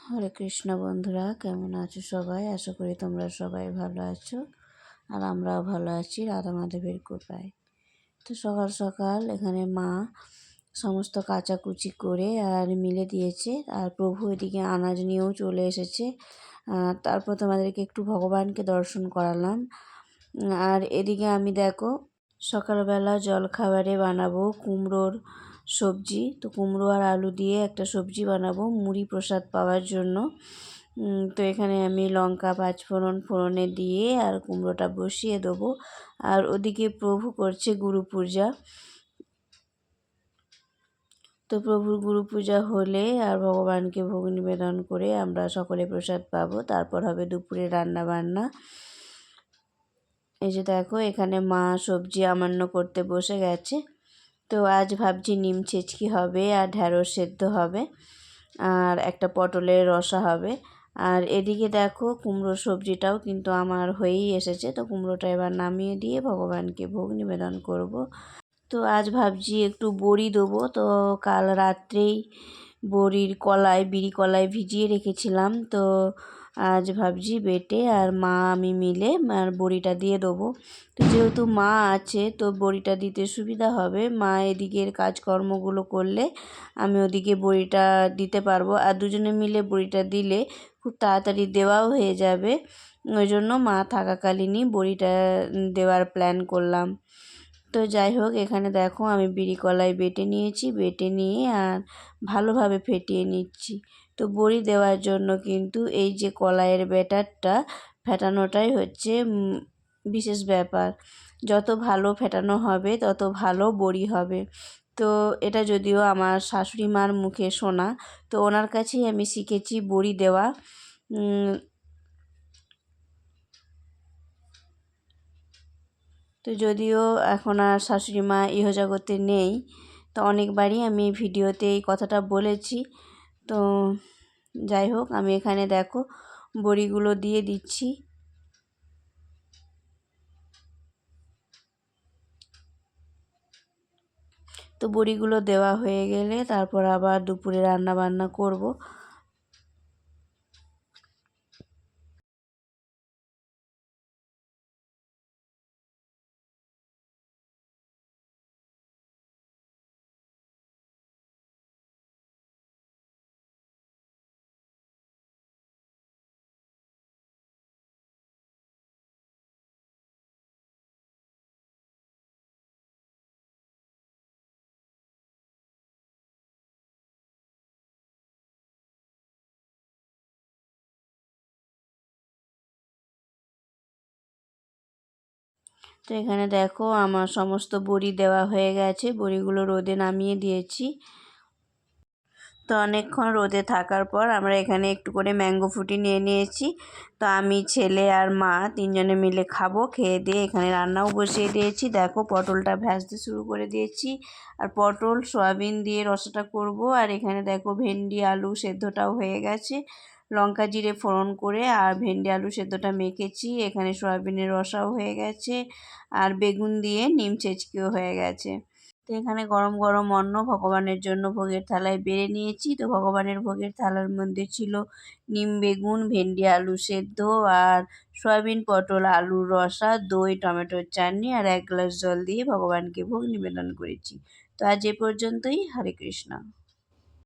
হরে কৃষ্ণ বন্ধুরা, কেমন আছো সবাই? আশা করি তোমরা সবাই ভালো আছো, আর আমরাও ভালো আছি রাধা মাধবের কৃপায়। তো সকাল সকাল এখানে মা সমস্ত কাচাকুচি করে আর মিলে দিয়েছে, আর প্রভু এদিকে আনাজ নিয়েও চলে এসেছে। তারপর তোমাদেরকে একটু ভগবানকে দর্শন করালাম। আর এদিকে আমি দেখো সকালবেলা জলখাবারে বানাবো কুমড়োর সবজি। তো কুমড়ো আর আলু দিয়ে একটা সবজি বানাবো মুড়ি প্রসাদ পাওয়ার জন্য। তো এখানে আমি লঙ্কা ফোড়নে দিয়ে আর কুমড়োটা বসিয়ে দেবো। আর ওদিকে প্রভু করছে গুরু পূজা। তো প্রভুর গুরু পূজা হলে আর ভগবানকে ভোগ নিবেদন করে আমরা সকলে প্রসাদ পাবো। তারপর হবে দুপুরে রান্না বান্না। এই যে দেখো এখানে মা সবজি আমান্য করতে বসে গেছে। তো আজ ভাবছি নিম ছেচকি হবে, আর ঢ্যাঁড়স সেদ্ধ হবে, আর একটা পটলের রসা হবে। আর এদিকে দেখো কুমড়োর সবজিটাও কিন্তু আমার হয়েই এসেছে। তো কুমড়োটা এবার নামিয়ে দিয়ে ভগবানকে ভোগ নিবেদন করব। তো আজ ভাবছি একটু বড়ি দেবো। তো কাল রাত্রেই বিড়ি কলায় ভিজিয়ে রেখেছিলাম। তো আজ ভাবছি বেটে আর মা আমি মিলে আর বড়িটা দিয়ে দেবো। তো যেহেতু মা আছে তো বড়িটা দিতে সুবিধা হবে। মা এদিকের কাজকর্মগুলো করলে আমি ওদিকে বড়িটা দিতে পারবো, আর দুজনে মিলে বড়িটা দিলে খুব তাড়াতাড়ি দেওয়াও হয়ে যাবে। ওই জন্য মা থাকাকালীনই বড়িটা দেওয়ার প্ল্যান করলাম। তো যাই হোক এখানে দেখো আমি বিড়ি কলাই বেটে নিয়েছি, বেটে নিয়ে আর ভালোভাবে ফেটিয়ে নিচ্ছি। তো বড়ি দেওয়ার জন্য কিন্তু এই যে কলাইয়ের ব্যাটারটা ফেটানোটাই হচ্ছে বিশেষ ব্যাপার। যত ভালো ফেটানো হবে তত ভালো বড়ি হবে। তো এটা যদিও আমার শাশুড়ি মার মুখে শোনা, তো ওনার কাছেই আমি শিখেছি বড়ি দেওয়া। তো যদিও এখন আর শাশুড়ি মা ইহজগতে নেই, তো অনেকবারই আমি ভিডিওতে এই কথাটা বলেছি। তো যাই হোক আমি এখানে দেখো বড়িগুলো দিয়ে দিচ্ছি। তো বড়িগুলো দেওয়া হয়ে গেলে তারপর আবার দুপুরে রান্না বান্না করব। তো এখানে দেখো আমার সমস্ত বড়ি দেওয়া হয়ে গেছে, বড়িগুলো রোদে নামিয়ে দিয়েছি। তো অনেকক্ষণ রোদে থাকার পর আমরা এখানে একটু করে ম্যাঙ্গো ফ্রুটি নিয়ে নিয়েছি। তো আমি ছেলে আর মা তিনজনে মিলে খাবো। খেয়ে দিয়ে এখানে রান্নাও বসিয়ে দিয়েছি। দেখো পটলটা ভাজতে শুরু করে দিয়েছি, আর পটল সয়াবিন দিয়ে রসাটা করব। আর এখানে দেখো ভেন্ডি আলু সেদ্ধটাও হয়ে গেছে, লঙ্কা জিরে ফোড়ন করে আর ভেন্ডি আলু সেদ্ধটা মেখেছি। এখানে সয়াবিনের রসাও হয়ে গেছে, আর বেগুন দিয়ে নিম ছেচকিও হয়ে গেছে। তো এখানে গরম গরম অন্ন ভগবানের জন্য ভোগের থালায় বেড়ে নিয়েছি। তো ভগবানের ভোগের থালার মধ্যে ছিল নিম বেগুন, ভেন্ডি আলু সেদ্ধ, আর সয়াবিন পটল আলুর রসা, দই, টমেটোর চাটনি, আর 1 গ্লাস জল দিয়ে ভগবানকে ভোগ নিবেদন করেছি। তো আজ এ পর্যন্তই। হরে কৃষ্ণ।